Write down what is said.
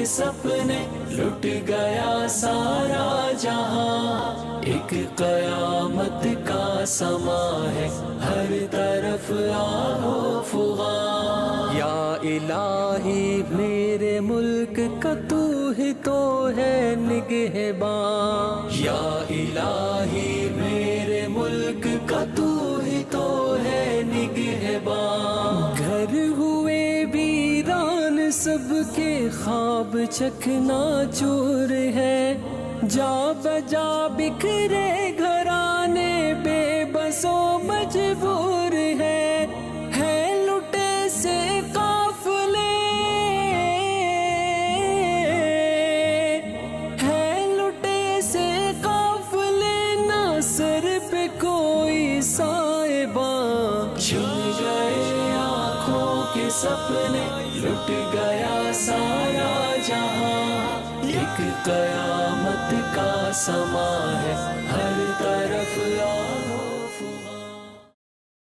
سپنے لٹ گیا سارا جہاں، ایک قیامت کا سما ہے ہر طرف آگ و فغاں۔ یا الہی میرے ملک کا تو ہی تو ہے نگہباں، یا الہی میرے ملک کا تو ہی تو ہے نگہباں۔ گھر ہوئے ویران سب کے خواب چکنا چور ہے، جا بجا بکھرے گھرانے بے بس و مجبور ہے لٹے سے قافلے، ہے لٹے سے قافلے، نہ سر پہ کوئی سائباں۔ چھن گئے آنکھوں کے سپنے لٹ گیا سارا جہاں، ایک قیامت کا سما ہے ہر طرف